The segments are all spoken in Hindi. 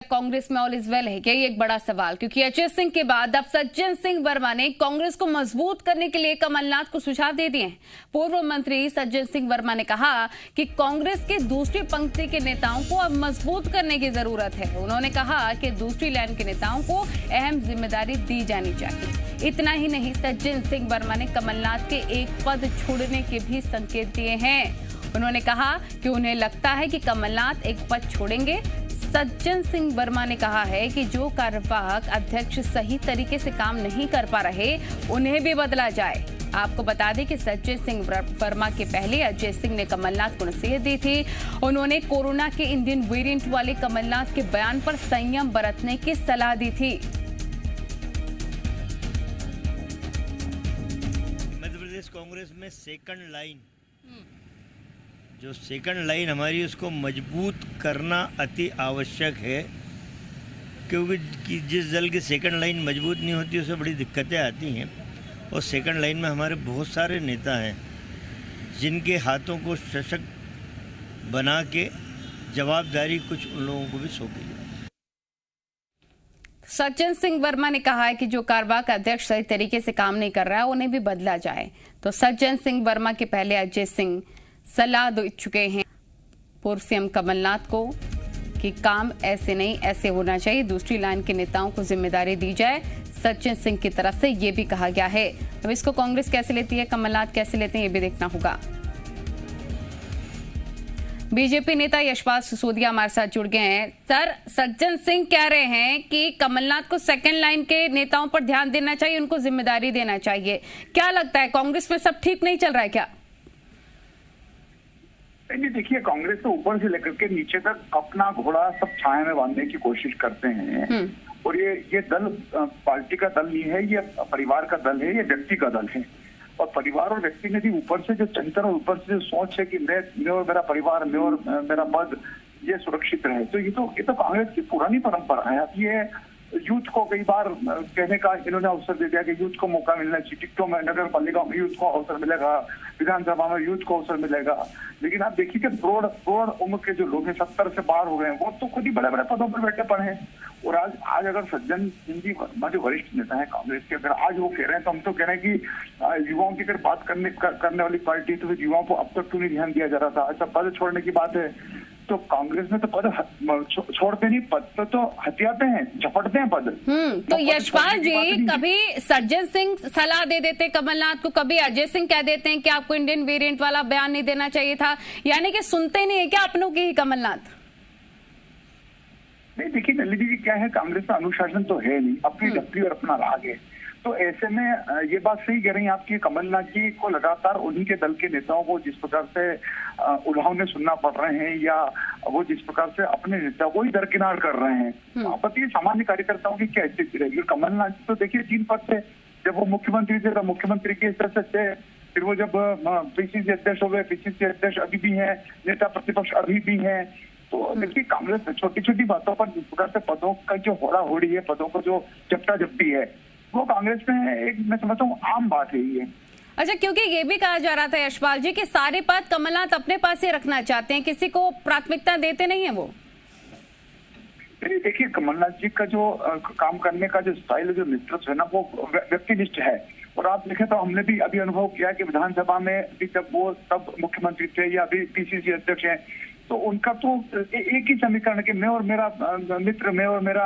कांग्रेस में ऑल इज वेल है क्या? ये एक बड़ा सवाल, क्योंकि अजय सिंह के बाद अब सज्जन सिंह वर्मा ने कांग्रेस को मजबूत करने के लिए कमलनाथ को सुझाव दे दिए हैं। पूर्व मंत्री सज्जन सिंह वर्मा ने कहा कि कांग्रेस के दूसरी पंक्ति के नेताओं को अब मजबूत करने की जरूरत है। उन्होंने कहा कि दूसरी लाइन के नेताओं को अहम जिम्मेदारी दी जानी चाहिए। इतना ही नहीं, सज्जन सिंह वर्मा ने कमलनाथ के एक पद छोड़ने के भी संकेत दिए हैं। उन्होंने कहा कि उन्हें लगता है कि कमलनाथ एक पद छोड़ेंगे। सज्जन सिंह वर्मा ने कहा है कि जो कार्यवाहक अध्यक्ष सही तरीके से काम नहीं कर पा रहे उन्हें भी बदला जाए। आपको बता दें कि सज्जन सिंह वर्मा के पहले अजय सिंह ने कमलनाथ को नसीहत दी थी। उन्होंने कोरोना के इंडियन वेरिएंट वाले कमलनाथ के बयान पर संयम बरतने की सलाह दी थी। मध्य प्रदेश कांग्रेस में सेकंड लाइन, जो सेकंड लाइन हमारी, उसको मजबूत करना अति आवश्यक है, क्योंकि जिस दल की सेकंड लाइन मजबूत नहीं होती उसे बड़ी दिक्कतें आती हैं। और सेकंड लाइन में हमारे बहुत सारे नेता हैं जिनके हाथों को सशक्त बना के जवाबदारी कुछ उन लोगों को भी सौंपी है। सज्जन सिंह वर्मा ने कहा है कि जो कार्यवाहक अध्यक्ष सही तरीके से काम नहीं कर रहा है उन्हें भी बदला जाए। तो सज्जन सिंह वर्मा के पहले अजय सिंह सलाह दे चुके हैं पूर्व सीएम कमलनाथ को कि काम ऐसे नहीं ऐसे होना चाहिए, दूसरी लाइन के नेताओं को जिम्मेदारी दी जाए। सज्जन सिंह की तरफ से यह भी कहा गया है। अब इसको कांग्रेस कैसे लेती है, कमलनाथ कैसे लेते हैं, ये भी देखना होगा। बीजेपी नेता यशपाल सिसोदिया हमारे साथ जुड़ गए हैं। सर, सज्जन सिंह कह रहे हैं कि कमलनाथ को सेकंड लाइन के नेताओं पर ध्यान देना चाहिए, उनको जिम्मेदारी देना चाहिए। क्या लगता है, कांग्रेस में सब ठीक नहीं चल रहा है क्या? नहीं, देखिए, कांग्रेस तो ऊपर से लेकर के नीचे तक अपना घोड़ा सब छाया में बांधने की कोशिश करते हैं। और ये दल पार्टी का दल नहीं है, ये परिवार का दल है, ये व्यक्ति का दल है। और परिवार और व्यक्ति में भी ऊपर से जो चिंतन और ऊपर से जो सोच है कि मैं और मेरा परिवार, मैं और मेरा पद, ये सुरक्षित रहे, तो ये तो कांग्रेस की पुरानी परंपरा है। अब ये यूथ को कई बार कहने का इन्होंने अवसर दे दिया कि यूथ को मौका मिलना चाहिए, टिकटों में, नगर पालिका में यूथ को अवसर मिलेगा, विधानसभा में यूथ को अवसर मिलेगा। लेकिन आप देखिए कि प्रौढ़ उम्र के जो लोग हैं, 70 से पार हो गए हैं, वो तो खुद ही बड़े बड़े पदों पर बैठे पड़े हैं। और आज अगर सज्जन सिंह जी वर्मा जो वरिष्ठ नेता है कांग्रेस के, अगर आज वो कह रहे हैं, तो हम तो कह रहे हैं कि युवाओं की अगर बात करने वाली पार्टी, तो फिर युवाओं को अब तक क्यों नहीं ध्यान दिया जा रहा था? अच्छा, पद छोड़ने की बात है तो कांग्रेस में तो पद छोड़ते नहीं, पद तो हथियाते हैं, झपटते हैं पद। तो यशपाल जी, कभी सज्जन सिंह सलाह दे देते कमलनाथ को, कभी अजय सिंह कह देते हैं कि आपको इंडियन वेरिएंट वाला बयान नहीं देना चाहिए था, यानी कि सुनते नहीं है क्या अपनों की ही कमलनाथ? नहीं, देखिए नलिनी जी, क्या है, कांग्रेस में अनुशासन तो है नहीं, अपनी डपली और अपना राग है। तो ऐसे में ये बात सही कह रही हैं आपकी, कमलनाथ जी को लगातार उन्हीं के दल के नेताओं को जिस प्रकार से उल्हावने सुनना पड़ रहे हैं, या वो जिस प्रकार से अपने नेता को ही दरकिनार कर रहे हैं, आपत्ति सामान्य कार्यकर्ताओं की क्या स्थिति रहेगी? कमलनाथ जी तो देखिए 3 पद थे, जब वो मुख्यमंत्री थे, मुख्यमंत्री के स्तर से थे, फिर वो जब पीसीसी अध्यक्ष हो गए, पीसीसी अध्यक्ष अभी भी है, नेता प्रतिपक्ष अभी भी है। तो देखिए, कांग्रेस में छोटी छोटी बातों पर जिस प्रकार से पदों का जो होड़ा होड़ी है, पदों को जो चपटा झपटी है, वो कांग्रेस में एक, मैं समझता हूँ, आम बात है ये। अच्छा, क्योंकि ये भी कहा जा रहा था यशपाल जी कि सारे पद कमलनाथ अपने पास ही रखना चाहते हैं, किसी को प्राथमिकता देते नहीं है वो। देखिए, कमलनाथ जी का जो काम करने का जो स्टाइल है, जो नेतृत्व है ना, वो व्यक्तिनिष्ठ है। और आप देखें तो हमने भी अभी अनुभव किया कि विधानसभा में भी जब वो तब मुख्यमंत्री थे या अभी पीसीसी अध्यक्ष हैं, तो उनका तो एक ही समीकरण कि मैं और मेरा मित्र, मैं और मेरा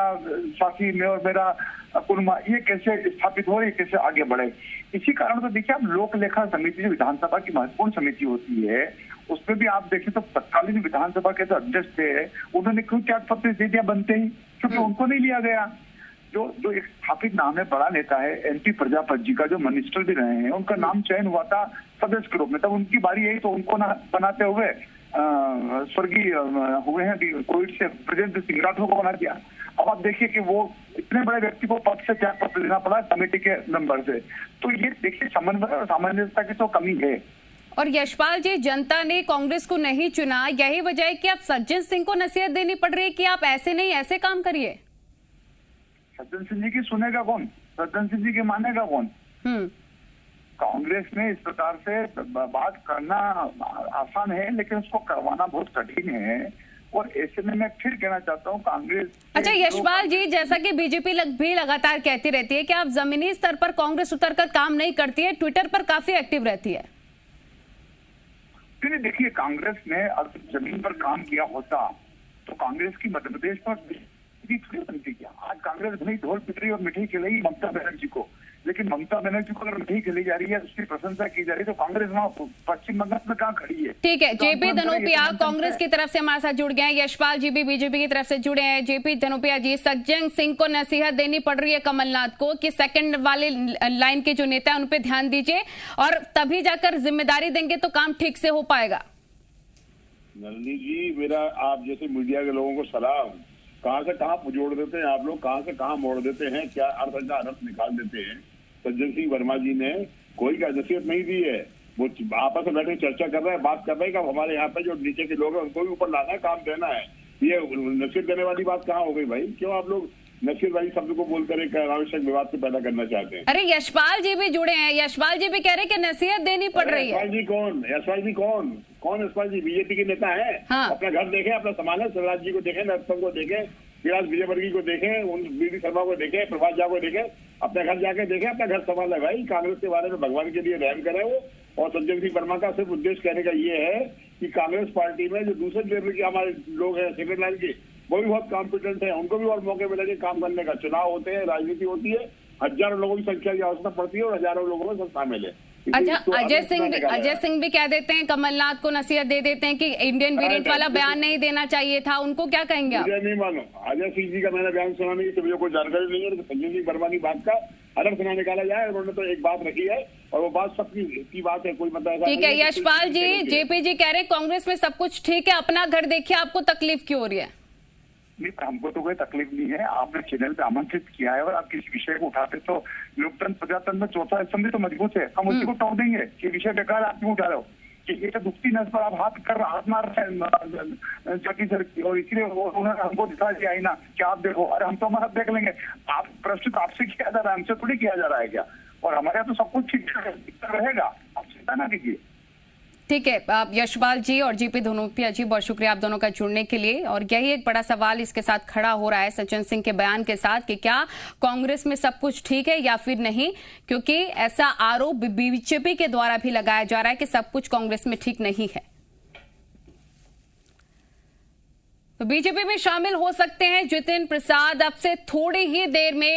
साथी, मैं और मेरा कुर्मा, ये कैसे स्थापित हो, ये कैसे आगे बढ़े। इसी कारण तो देखिए, आप लोक लेखा समिति जो विधानसभा की महत्वपूर्ण समिति होती है, उसमें भी आप देखें तो तत्कालीन विधानसभा के जो अध्यक्ष थे, उन्होंने क्यों त्याग पत्र दे दिया बनते ही? क्योंकि उनको नहीं लिया गया। जो एक स्थापित नाम है, बड़ा नेता है, एनपी प्रजापति जी का, जो मिनिस्टर भी रहे हैं, उनका नाम चयन हुआ था सदस्य के रूप में, तब उनकी बारी आई तो उनको ना बनाते हुए स्वर्गीय हुए हैं कोविड से, ब्रजेंद्र सिंह राठौर को बना दिया। अब आप देखिए कि वो इतने बड़े व्यक्ति को पद से त्याग पत्र देना पड़ा कमेटी के मेंबर से। तो ये देखिए, समन्वय और सामंजस्यता की तो कमी है। और यशपाल जी, जनता ने कांग्रेस को नहीं चुना, यही वजह है कि अब सज्जन सिंह को नसीहत देनी पड़ रही है कि आप ऐसे नहीं ऐसे काम करिए। सज्जन सिंह जी की सुनेगा कौन? सज्जन सिंह जी की मानेगा कौन? कांग्रेस में इस प्रकार से बात करना आसान है, लेकिन उसको करवाना बहुत कठिन है। और ऐसे में मैं फिर कहना चाहता हूँ कांग्रेस। अच्छा यशपाल जी, जैसा कि बीजेपी भी लगातार कहती रहती है कि आप जमीनी स्तर पर कांग्रेस उतरकर काम नहीं करती है, ट्विटर पर काफी एक्टिव रहती है। देखिए, कांग्रेस ने अगर जमीन पर काम किया होता तो कांग्रेस की मध्य प्रदेश पर थोड़ी बनती क्या। आज कांग्रेस भले ढोल पिटरी और मिठाई खिलाई ममता बनर्जी को, लेकिन ममता बनर्जी को अगर मिठाई खिलाई जा रही है, उसकी प्रशंसा की जा रही है, तो कांग्रेस वहाँ पश्चिम बंगाल में कहाँ खड़ी है। ठीक है, जेपी धनोपिया कांग्रेस की तरफ से हमारे साथ जुड़ गए हैं, यशपाल जी भी बीजेपी की तरफ से जुड़े हैं। जेपी धनोपिया जी, सज्जन सिंह को नसीहत देनी पड़ रही है कमलनाथ को कि सेकंड वाले लाइन के जो नेता है उन पे ध्यान दीजिए और तभी जाकर जिम्मेदारी देंगे तो काम ठीक से हो पाएगा। नलिनी जी, मेरा आप जैसे मीडिया के लोगों को सलाम, कहां से कहां जोड़ देते हैं आप लोग, कहां से कहां मोड़ देते हैं, क्या अर्थ का अर्थ निकाल देते हैं। सज्जन सिंह वर्मा जी ने कोई का नसीहत नहीं दी है, वो आपस में बैठे चर्चा कर रहे हैं, बात कर रहे हैं कि हमारे यहाँ पे जो नीचे के लोग हैं उनको भी ऊपर लाना है, काम देना है। ये नसीहत देने वाली बात कहाँ हो गई भाई? क्यों आप लोग नसीहत वाली शब्द को बोलकर एक अनावश्यक विवाद से पैदा करना चाहते हैं? अरे यशपाल जी भी जुड़े हैं, यशपाल जी भी कह रहे हैं कि नसीहत देनी पड़ रही है। यशपाल जी कौन? यशपाल जी कौन? यशपाल जी बीजेपी के नेता है। हाँ। अपना घर देखें, अपना संभालें, शिवराज जी को देखें, नरसिंह को देखें, विराज विजयवर्गीय को देखें, बीडी शर्मा को देखें, प्रभात झा को देखें, अपने घर जाके देखें, अपना घर संभाले भाई। कांग्रेस के बारे में भगवान के लिए रहम करे वो। और सज्जन सिंह वर्मा का सिर्फ उद्देश्य कहने का ये है कि कांग्रेस पार्टी में जो दूसरे लेवल के हमारे लोग हैं, सेकेंड लाइन के, वो भी बहुत कॉम्पिटेंट है, उनको भी और मौके मिलेंगे काम करने का। चुनाव होते हैं, राजनीति होती है, हजारों लोगों की संख्या की आवश्यकता पड़ती है और हजारों लोगों में सब शामिल है। अच्छा, अजय सिंह भी कह देते हैं, कमलनाथ को नसीहत दे देते हैं कि इंडियन वेरिएंट वाला बयान नहीं देना चाहिए था, उनको क्या कहेंगे आप? नहीं मालूम, अजय सिंह जी का मैंने बयान सुना नहीं, तो मुझे कोई जानकारी नहीं है। संजय सिंह वर्मा की बात का अलग सुना निकाला जाए, उन्होंने तो एक बात रखी है और वो बात सबकी बात है, कोई मतलब। ठीक है यशपाल जी, जेपी जी कह रहे कांग्रेस में सब कुछ ठीक है, अपना घर देखिए, आपको तकलीफ क्यों हो रही है? नहीं, हमको तो कोई तकलीफ नहीं है। आपने चैनल पे आमंत्रित किया है और आप किसी विषय को उठाते तो लोकतंत्र प्रजातंत्र में चौथा स्तंभ तो मजबूत है, हम उसी को तोड़ देंगे कि विषय बेकार आप क्यों उठा रहे हो, कि ये तो दुखती नस पर आप हाथ मार रहे हैं चौकी सर, और इसलिए उन्होंने हमको दिखा दिया है ना कि आप देखो। अरे हम तो हमारा देख लेंगे, आप प्रश्न आपसे किया जा रहा है, हमसे थोड़ी किया जा रहा है क्या? और हमारे यहाँ तो सब कुछ ठीक रहेगा, आप चिंता ना कीजिए। ठीक है, आप यशपाल जी और जेपी धनोपिया जी, बहुत शुक्रिया आप दोनों का जुड़ने के लिए। और यही एक बड़ा सवाल इसके साथ खड़ा हो रहा है सज्जन सिंह के बयान के साथ कि क्या कांग्रेस में सब कुछ ठीक है या फिर नहीं, क्योंकि ऐसा आरोप बीजेपी के द्वारा भी लगाया जा रहा है कि सब कुछ कांग्रेस में ठीक नहीं है। तो बीजेपी में शामिल हो सकते हैं जितिन प्रसाद अब से थोड़ी ही देर में।